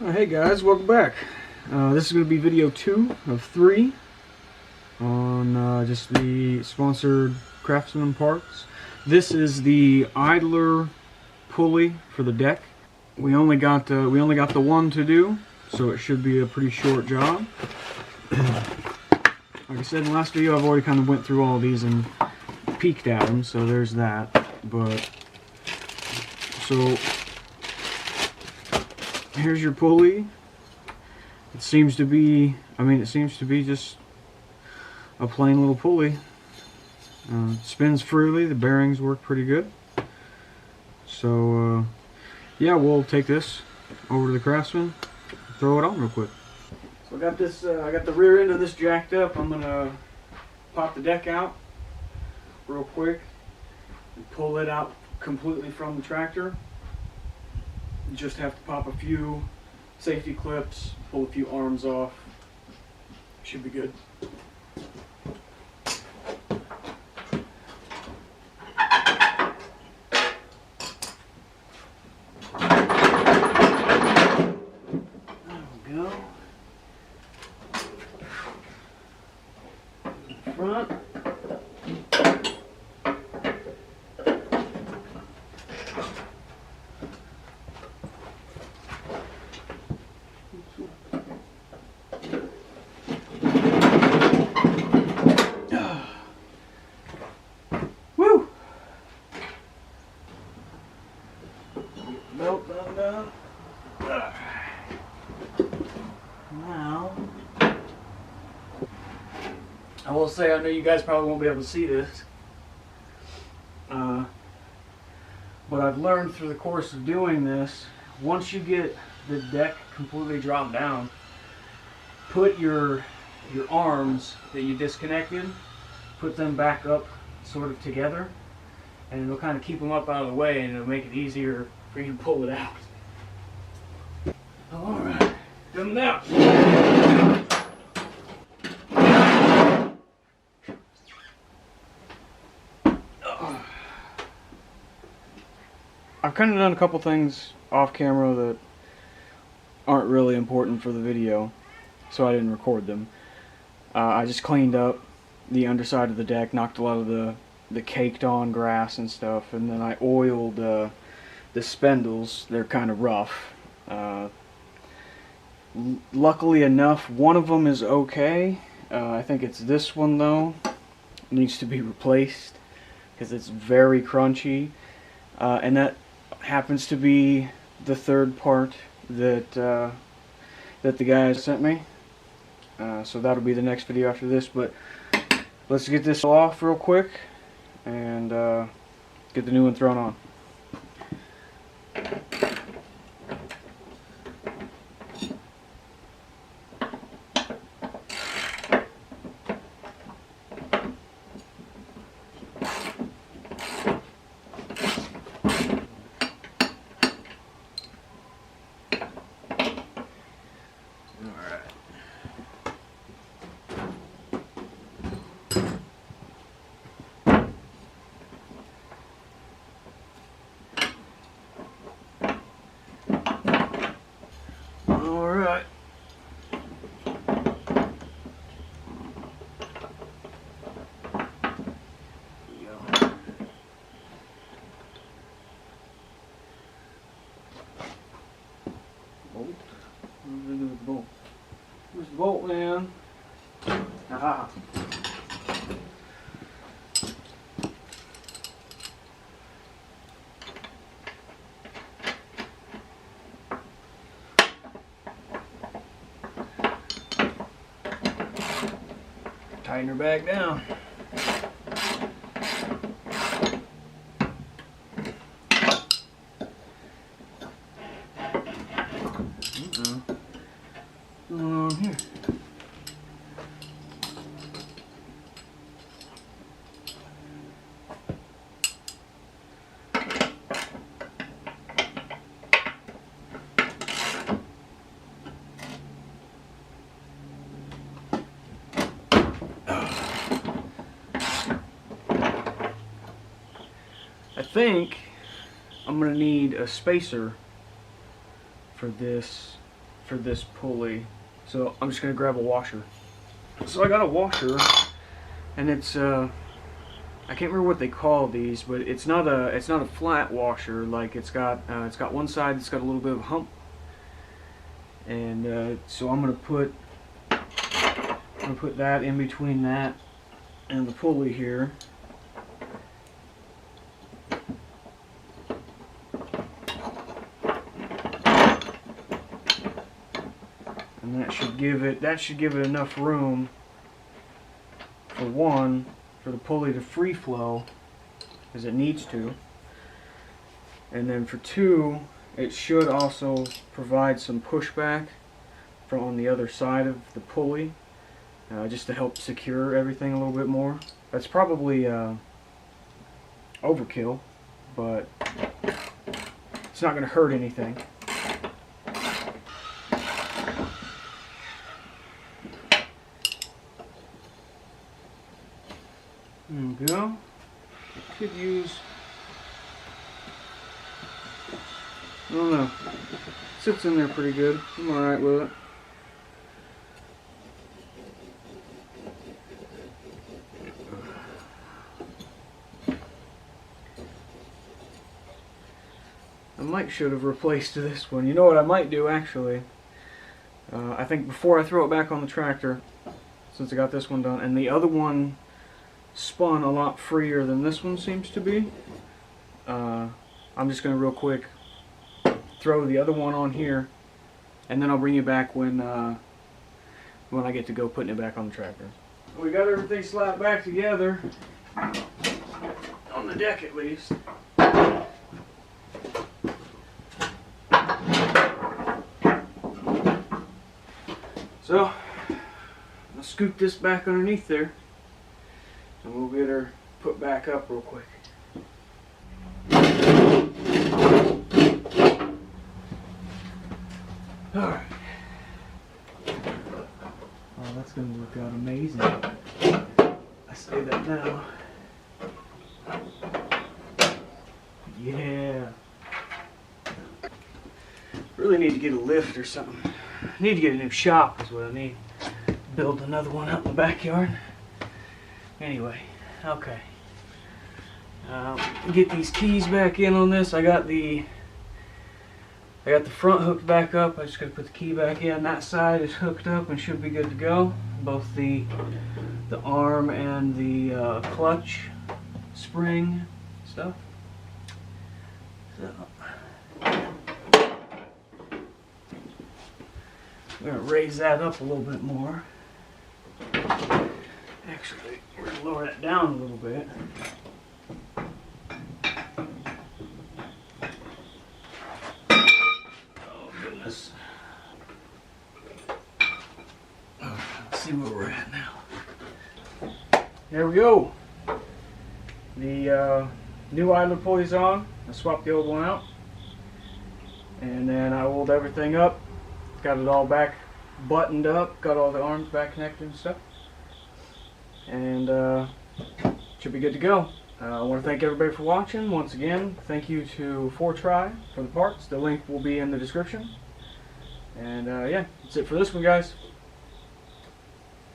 Hey guys, welcome back. This is going to be video 2 of 3 on just the sponsored Craftsman parts. This is the idler pulley for the deck. We only got the one to do, so it should be a pretty short job. Like I said in the last video, I've already kind of went through all of these and peeked at them, so there's that. But so here's your pulley. It seems to be, just a plain little pulley. Spins freely, the bearings work pretty good. So yeah, we'll take this over to the Craftsman, throw it on real quick. So I got this, I got the rear end of this jacked up. I'm gonna pop the deck out real quick and pull it out completely from the tractor. You just have to pop a few safety clips, pull a few arms off. Should be good. There we go. Front. Woo! Belt undone. Now, I will say, I know you guys probably won't be able to see this, but I've learned through the course of doing this, once you get the deck completely dropped down, put your arms that you disconnected, put them back up sort of together, and it'll kind of keep them up out of the way, and it'll make it easier for you to pull it out. Alright, coming out. I've kind of done a couple things off camera that aren't really important for the video, so I didn't record them. I just cleaned up the underside of the deck, knocked a lot of the caked on grass and stuff, and then I oiled the spindles. They're kind of rough. Luckily enough, one of them is okay. I think it's this one though. It needs to be replaced because it's very crunchy, and that happens to be the third part that that the guys sent me. So that'll be the next video after this, but let's get this off real quick and get the new one thrown on. Alright. Bolt? What do we do with the bolt? Where's the bolt, man? Aha. Tighten her back down. What's going on here? I think I'm going to need a spacer for this for this pulley. So I'm just going to grab a washer. So I got a washer, and it's I can't remember what they call these, but it's not a flat washer. Like it's got one side that's got a little bit of a hump, and so I'm gonna put that in between that and the pulley here. And that should give it enough room for one, for the pulley to free flow as it needs to, and then for two, it should also provide some pushback from on the other side of the pulley, just to help secure everything a little bit more. That's probably overkill, but it's not going to hurt anything. There we go. Could use, I don't know, sits in there pretty good. I'm alright with it. I should have replaced this one. You know what I might do actually? I think before I throw it back on the tractor, since I got this one done, and the other one spun a lot freer than this one seems to be, I'm just going to real quick throw the other one on here, and then I'll bring you back when I get to go putting it back on the tractor. We got everything slapped back together, on the deck at least. So, I'll scoop this back underneath there, and we'll get her put back up real quick. Alright. Oh, that's going to work out amazing. I say that now. Yeah. Really need to get a lift or something. I need to get a new shop is what I need. Build another one out in the backyard. Anyway, okay. Get these keys back in on this. I got the front hooked back up. I just got to put the key back in. That side is hooked up and should be good to go. Both the arm and the clutch spring stuff. So I'm going to raise that up a little bit more. Actually, we're going to lower that down a little bit. Oh goodness. Let's see where we're at now. There we go. The new idler pulley's on. I swapped the old one out. And then I oiled everything up. Got it all back buttoned up. Got all the arms back connected and stuff. And should be good to go. I want to thank everybody for watching. Once again, thank you to 4Try for the parts. The link will be in the description. And yeah, that's it for this one, guys.